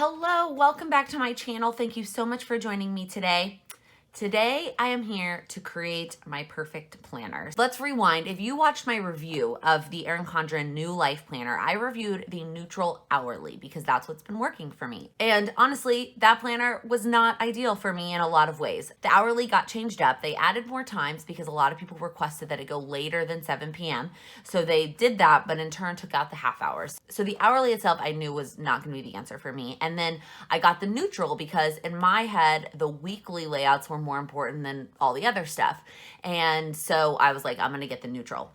Hello, welcome back to my channel. Thank you so much for joining me today. Today, I am here to create my perfect planners. Let's rewind. If you watched my review of the Erin Condren New Life Planner, I reviewed the neutral hourly because that's what's been working for me. And honestly, that planner was not ideal for me in a lot of ways. The hourly got changed up. They added more times because a lot of people requested that it go later than 7 p.m. So they did that, but in turn took out the half hours. So the hourly itself I knew was not going to be the answer for me. And then I got the neutral because in my head, the weekly layouts were more important than all the other stuff. And so I was like, I'm going to get the neutral.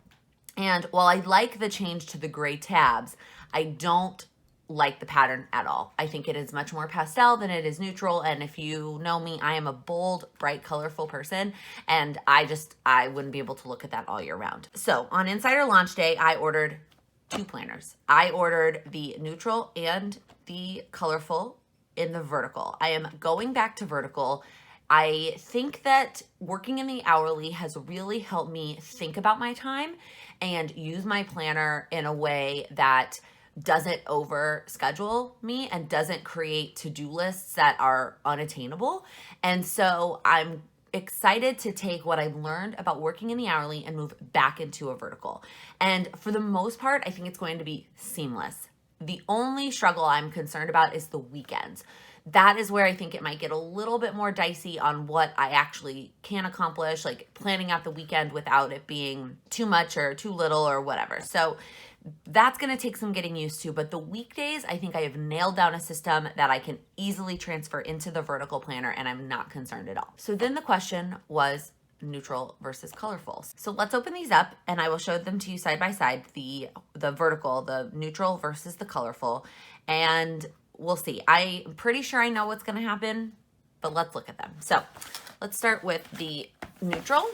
And while I like the change to the gray tabs, I don't like the pattern at all. I think it is much more pastel than it is neutral. And if you know me, I am a bold, bright, colorful person. And I wouldn't be able to look at that all year round. So on Insider Launch Day, I ordered 2 planners. I ordered the neutral and the colorful in the vertical. I am going back to vertical. I think that working in the hourly has really helped me think about my time and use my planner in a way that doesn't over schedule me and doesn't create to-do lists that are unattainable. And so I'm excited to take what I've learned about working in the hourly and move back into a vertical. And for the most part, I think it's going to be seamless. The only struggle I'm concerned about is the weekends. That is where I think it might get a little bit more dicey on what I actually can accomplish, like planning out the weekend without it being too much or too little or whatever. So that's going to take some getting used to, but the weekdays, I think I have nailed down a system that I can easily transfer into the vertical planner and I'm not concerned at all. So then the question was neutral versus colorful. So let's open these up and I will show them to you side by side, the vertical, the neutral versus the colorful, and we'll see. I'm pretty sure I know what's going to happen, but let's look at them. So let's start with the neutral.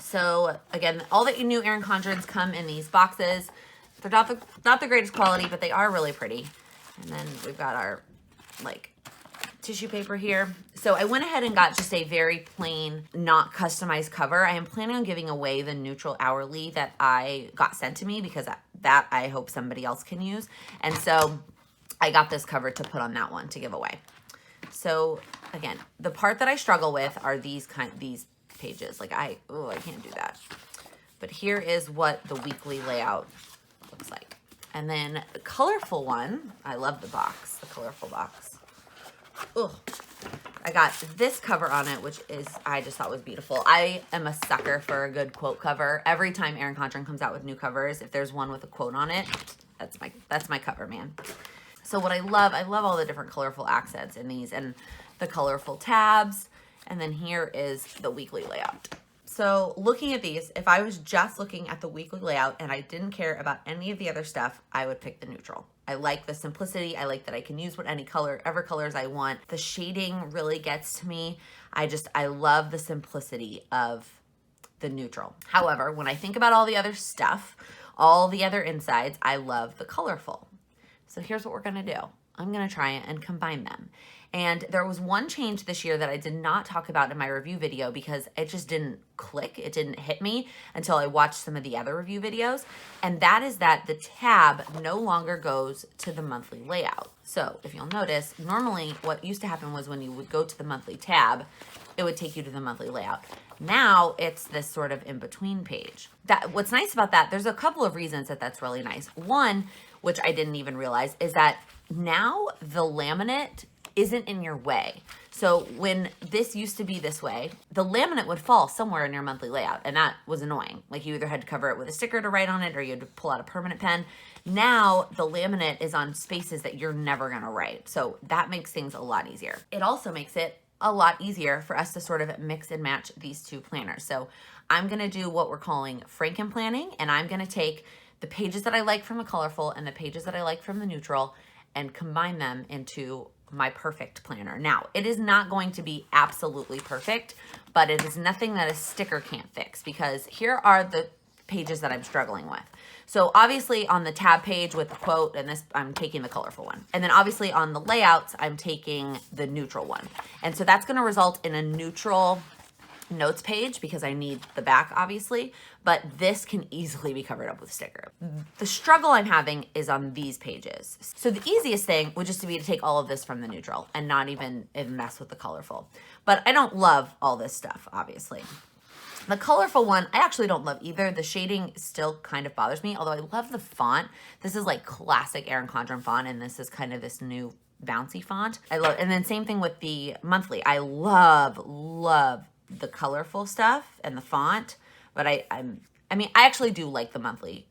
So again, all the new Erin Condrens come in these boxes. They're not the greatest quality, but they are really pretty. And then we've got our tissue paper here. So I went ahead and got just a very plain, not customized cover. I am planning on giving away the neutral hourly that I got sent to me because that I hope somebody else can use. And so I got this cover to put on that one to give away. So again, the part that I struggle with are these pages. I can't do that. But here is what the weekly layout looks like. And then the colorful one, I love the box, the colorful box. Ugh. I got this cover on it, which I just thought was beautiful. I am a sucker for a good quote cover. Every time Erin Condren comes out with new covers, if there's one with a quote on it, that's my cover, man. So what I love all the different colorful accents in these and the colorful tabs. And then here is the weekly layout. So looking at these, if I was just looking at the weekly layout and I didn't care about any of the other stuff, I would pick the neutral. I like the simplicity. I like that I can use whatever colors I want. The shading really gets to me. I love the simplicity of the neutral. However, when I think about all the other stuff, all the other insides, I love the colorful. So here's what we're gonna do. I'm gonna try and combine them. And there was one change this year that I did not talk about in my review video because it just didn't click. It didn't hit me until I watched some of the other review videos. And that is that the tab no longer goes to the monthly layout. So if you'll notice, normally what used to happen was when you would go to the monthly tab, it would take you to the monthly layout. Now it's this sort of in-between page. What's nice about that, there's a couple of reasons that that's really nice. One, which I didn't even realize, is that now the laminate isn't in your way. So when this used to be this way, the laminate would fall somewhere in your monthly layout, and that was annoying. You either had to cover it with a sticker to write on it or you had to pull out a permanent pen. Now the laminate is on spaces that you're never gonna write. So that makes things a lot easier. It also makes it a lot easier for us to sort of mix and match these two planners. So I'm gonna do what we're calling Frankenplanning, and I'm gonna take the pages that I like from the colorful and the pages that I like from the neutral and combine them into my perfect planner. Now, it is not going to be absolutely perfect, but it is nothing that a sticker can't fix because here are the pages that I'm struggling with. So obviously on the tab page with the quote and this, I'm taking the colorful one. And then obviously on the layouts, I'm taking the neutral one. And so that's gonna result in a neutral notes page because I need the back obviously, but this can easily be covered up with sticker. The struggle I'm having is on these pages. So the easiest thing would just be to take all of this from the neutral and not even mess with the colorful. But I don't love all this stuff, obviously. The colorful one, I actually don't love either. The shading still kind of bothers me, although I love the font. This is like classic Erin Condren font, and this is kind of this new bouncy font. I love, and then same thing with the monthly. I love the colorful stuff and the font, but I mean, I actually do like the monthly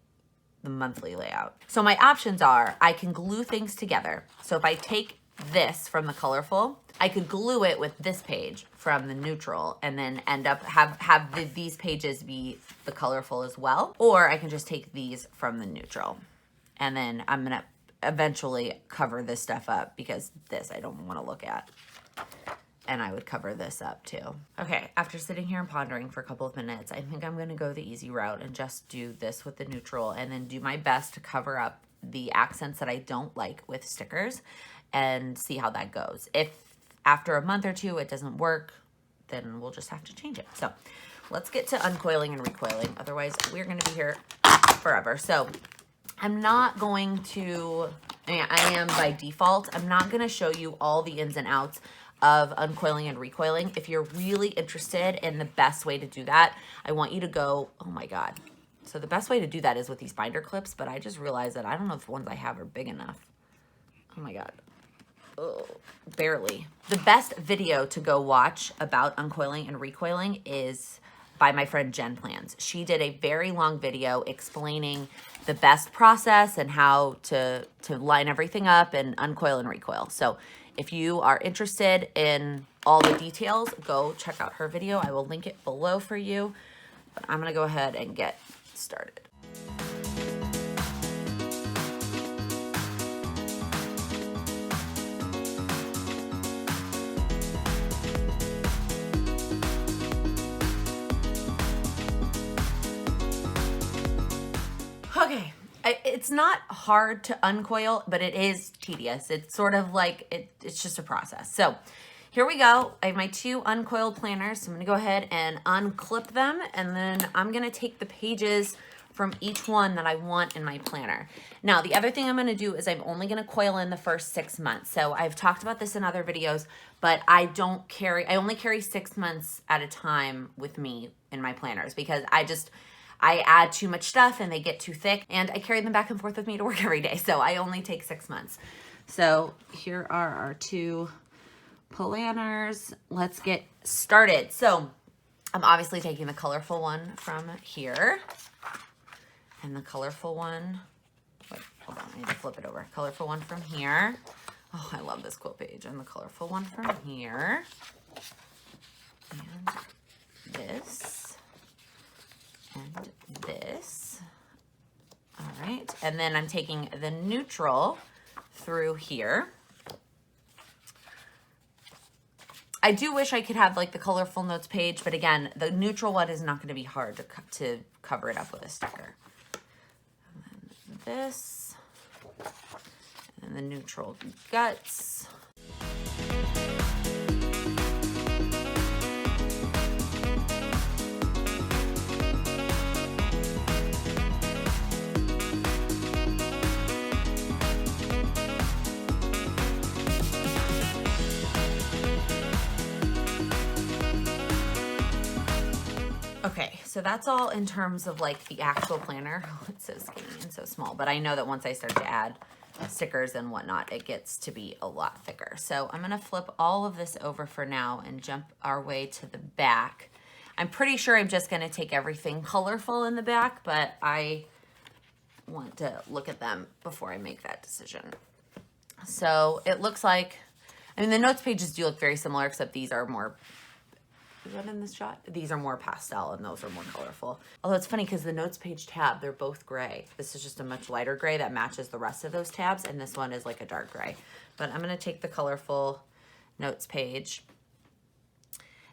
layout. So my options are, I can glue things together. So if I take this from the colorful, I could glue it with this page from the neutral and then end up have these pages be the colorful as well. Or I can just take these from the neutral and then I'm gonna eventually cover this stuff up because this I don't want to look at. And I would cover this up too. Okay, after sitting here and pondering for a couple of minutes, I think I'm gonna go the easy route and just do this with the neutral and then do my best to cover up the accents that I don't like with stickers and see how that goes. If after a month or two it doesn't work, then we'll just have to change it. So let's get to uncoiling and recoiling. Otherwise, we're gonna be here forever. So I'm not going to, I am by default, I'm not gonna show you all the ins and outs of uncoiling and recoiling. If you're really interested in the best way to do that, I want you to go, oh my God. So the best way to do that is with these binder clips, but I just realized that I don't know if the ones I have are big enough. Oh my God. Oh, barely. The best video to go watch about uncoiling and recoiling is by my friend Jen Plans. She did a very long video explaining the best process and how to line everything up and uncoil and recoil. So if you are interested in all the details, go check out her video. I will link it below for you. But I'm gonna go ahead and get started. Okay, it's not hard to uncoil, but it is tedious. It's sort of like, it's just a process. So here we go. I have my two uncoiled planners. So I'm gonna go ahead and unclip them, and then I'm gonna take the pages from each one that I want in my planner. Now, the other thing I'm gonna do is I'm only gonna coil in the first 6 months. So I've talked about this in other videos, but I only carry 6 months at a time with me in my planners because I add too much stuff and they get too thick and I carry them back and forth with me to work every day. So I only take 6 months. So here are our two planners. Let's get started. So I'm obviously taking the colorful one from here and the colorful one, wait, hold on, I need to flip it over. Colorful one from here. Oh, I love this quote page. And the colorful one from here. And this. And this. All right, and then I'm taking the neutral through here. I do wish I could have like the colorful notes page, but again, the neutral one is not going to be hard to cover it up with a sticker. And then this, and then the neutral guts. Okay, so that's all in terms of like the actual planner. Oh, it's so skinny and so small, but I know that once I start to add stickers and whatnot, it gets to be a lot thicker. So I'm gonna flip all of this over for now and jump our way to the back. I'm pretty sure I'm just gonna take everything colorful in the back, but I want to look at them before I make that decision. So it looks like, I mean, the notes pages do look very similar, except these are more, is that in this shot? These are more pastel and those are more colorful. Although it's funny because the notes page tab, they're both gray. This is just a much lighter gray that matches the rest of those tabs, and this one is like a dark gray. But I'm gonna take the colorful notes page.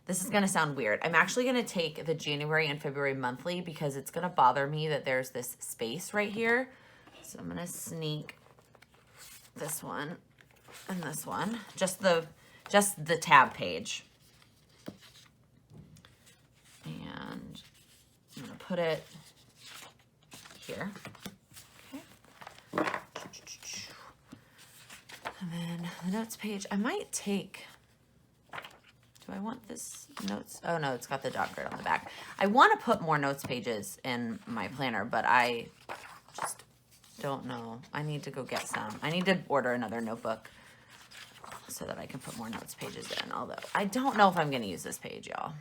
This is gonna sound weird. I'm actually gonna take the January and February monthly because it's gonna bother me that there's this space right here. So I'm gonna sneak this one and this one, just the tab page. put it here. Okay. And then the notes page, I might take, do I want this notes? Oh no, it's got the dot grid on the back. I want to put more notes pages in my planner, but I just don't know. I need to go get some. I need to order another notebook so that I can put more notes pages in. Although I don't know if I'm going to use this page, y'all.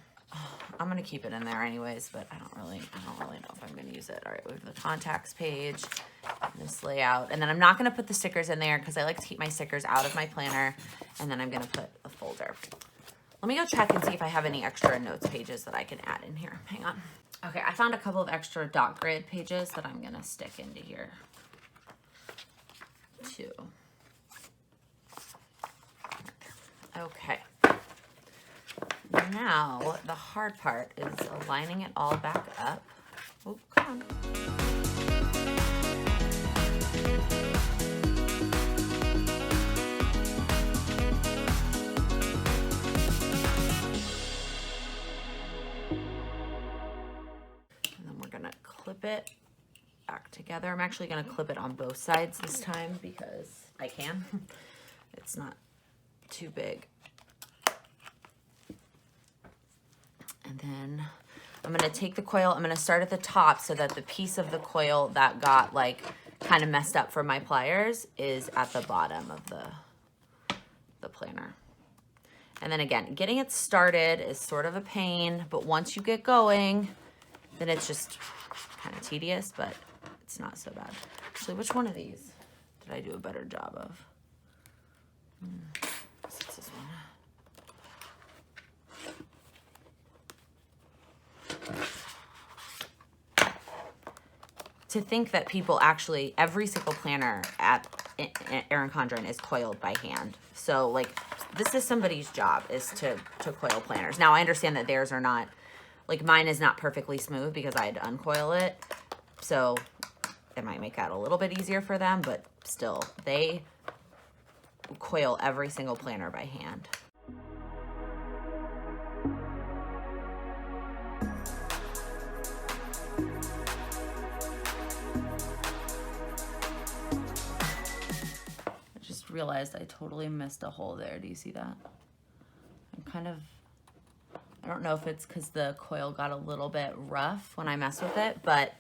I'm going to keep it in there anyways, but I don't really know if I'm going to use it. All right, we have the contacts page, this layout, and then I'm not going to put the stickers in there because I like to keep my stickers out of my planner, and then I'm going to put a folder. Let me go check and see if I have any extra notes pages that I can add in here. Hang on. Okay, I found a couple of extra dot grid pages that I'm going to stick into here too. Okay. Now, the hard part is aligning it all back up. Oh, come on. And then we're gonna clip it back together. I'm actually gonna clip it on both sides this time because I can. It's not too big. And then I'm going to take the coil, I'm going to start at the top so that the piece of the coil that got like kind of messed up from my pliers is at the bottom of the planner. And then again, getting it started is sort of a pain, but once you get going, then it's just kind of tedious, but it's not so bad. Actually, which one of these did I do a better job of? It's this one. To think that people actually, every single planner at Erin Condren is coiled by hand. So like, this is somebody's job, is to coil planners. Now I understand that theirs are not, like mine is not perfectly smooth because I had to uncoil it. So it might make that a little bit easier for them, but still, they coil every single planner by hand. Realized I totally missed a hole there. Do you see that? I'm kind of, I don't know if it's because the coil got a little bit rough when I messed with it, but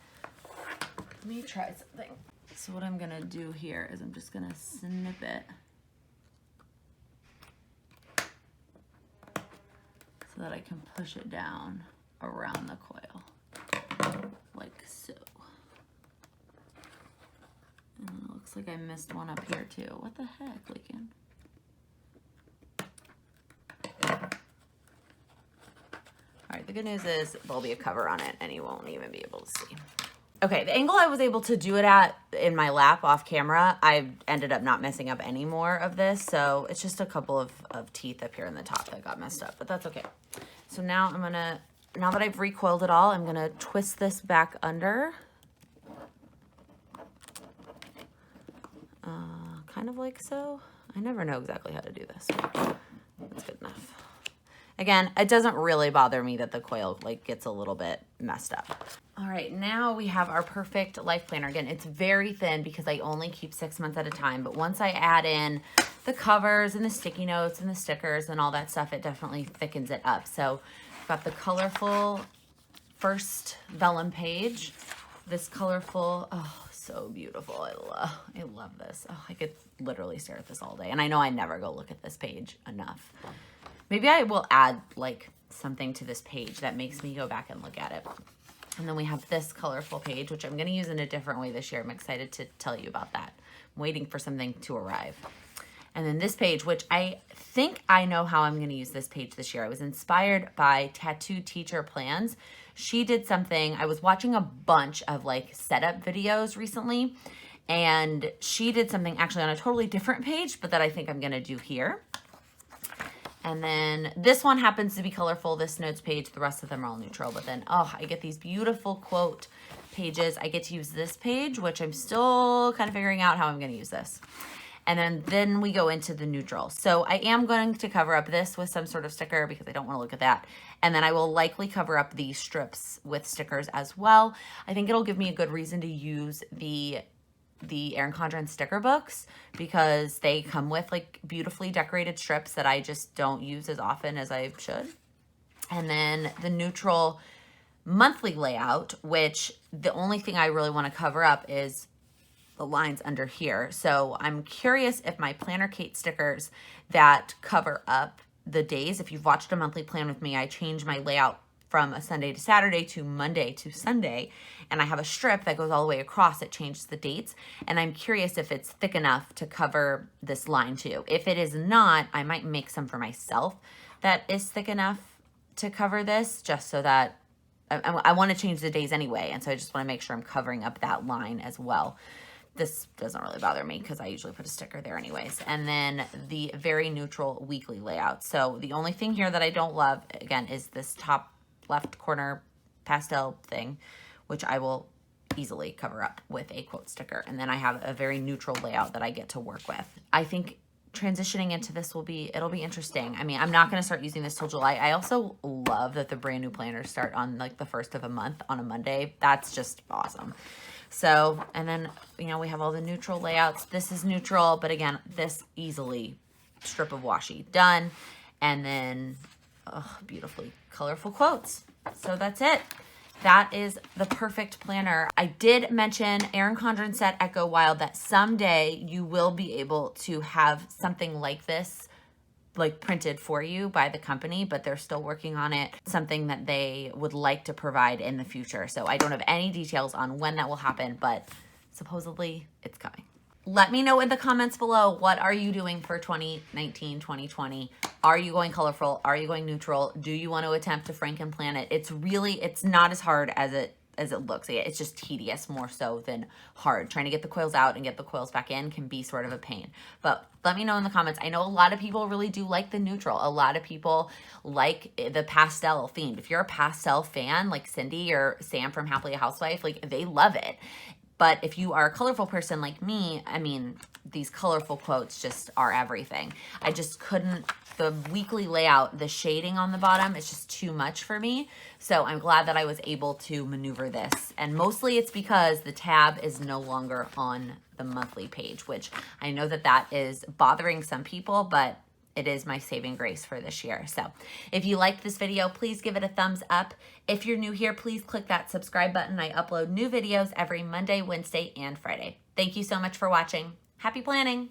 let me try something. So what I'm gonna do here is I'm just gonna snip it so that I can push it down around the coil, like so. And it looks like I missed one up here too. What the heck, Laken? All right, the good news is there'll be a cover on it and you won't even be able to see. Okay, the angle I was able to do it at in my lap off camera, I ended up not messing up any more of this. So it's just a couple of teeth up here in the top that got messed up, but that's okay. So now I'm gonna, now that I've recoiled it all, I'm gonna twist this back under. Kind of like so. I never know exactly how to do this. That's good enough. Again, it doesn't really bother me that the coil like gets a little bit messed up. All right, now we have our perfect life planner. Again, it's very thin because I only keep 6 months at a time, but once I add in the covers and the sticky notes and the stickers and all that stuff, it definitely thickens it up. So I've got the colorful first vellum page, this colorful, oh, so beautiful. I love this. Oh, I could literally stare at this all day. And I know I never go look at this page enough. Maybe I will add like something to this page that makes me go back and look at it. And then we have this colorful page, which I'm going to use in a different way this year. I'm excited to tell you about that. I'm waiting for something to arrive. And then this page, which I think I know how I'm going to use this page this year. I was inspired by Tattoo Teacher Plans. She did something, I was watching a bunch of like setup videos recently, and she did something actually on a totally different page, but that I think I'm going to do here. And then this one happens to be colorful, this notes page. The rest of them are all neutral, but then, oh, I get these beautiful quote pages. I get to use this page, which I'm still kind of figuring out how I'm going to use this. And then we go into the neutral. So I am going to cover up this with some sort of sticker because I don't want to look at that. And then I will likely cover up these strips with stickers as well. I think it'll give me a good reason to use the Erin Condren sticker books because they come with like beautifully decorated strips that I just don't use as often as I should. And then the neutral monthly layout, which the only thing I really want to cover up is the lines under here. So I'm curious if my Planner Kate stickers that cover up the days, if you've watched a monthly plan with me, I change my layout from a Sunday to Saturday to Monday to Sunday, and I have a strip that goes all the way across. It changes the dates, and I'm curious if it's thick enough to cover this line too. If it is not, I might make some for myself that is thick enough to cover this, just so that I want to change the days anyway, and so I just want to make sure I'm covering up that line as well. This doesn't really bother me because I usually put a sticker there anyways. And then the very neutral weekly layout. So the only thing here that I don't love, again, is this top left corner pastel thing, which I will easily cover up with a quote sticker. And then I have a very neutral layout that I get to work with. I think transitioning into this it'll be interesting. I mean, I'm not going to start using this till July. I also love that the brand new planners start on like the first of a month on a Monday. That's just awesome. So, and then, you know, we have all the neutral layouts. This is neutral, but again, this easily strip of washi done. And then, oh, beautifully colorful quotes. So that's it. That is the perfect planner. I did mention Erin Condren said at Go Wild that someday you will be able to have something like this like printed for you by the company, but they're still working on it, something that they would like to provide in the future. So I don't have any details on when that will happen, but supposedly it's coming. Let me know in the comments below, what are you doing for 2019, 2020? Are you going colorful? Are you going neutral? Do you want to attempt to Frankenplan it? It's not as hard as it looks. It's just tedious more so than hard. Trying to get the coils out and get the coils back in can be sort of a pain. But let me know in the comments. I know a lot of people really do like the neutral. A lot of people like the pastel themed. If you're a pastel fan like Cindy or Sam from Happily a Housewife, like they love it. But if you are a colorful person like me, I mean, these colorful quotes just are everything. I just couldn't, the weekly layout, the shading on the bottom is just too much for me. So I'm glad that I was able to maneuver this. And mostly it's because the tab is no longer on the monthly page, which I know that that is bothering some people, but it is my saving grace for this year. So if you liked this video, please give it a thumbs up. If you're new here, please click that subscribe button. I upload new videos every Monday, Wednesday, and Friday. Thank you so much for watching. Happy planning.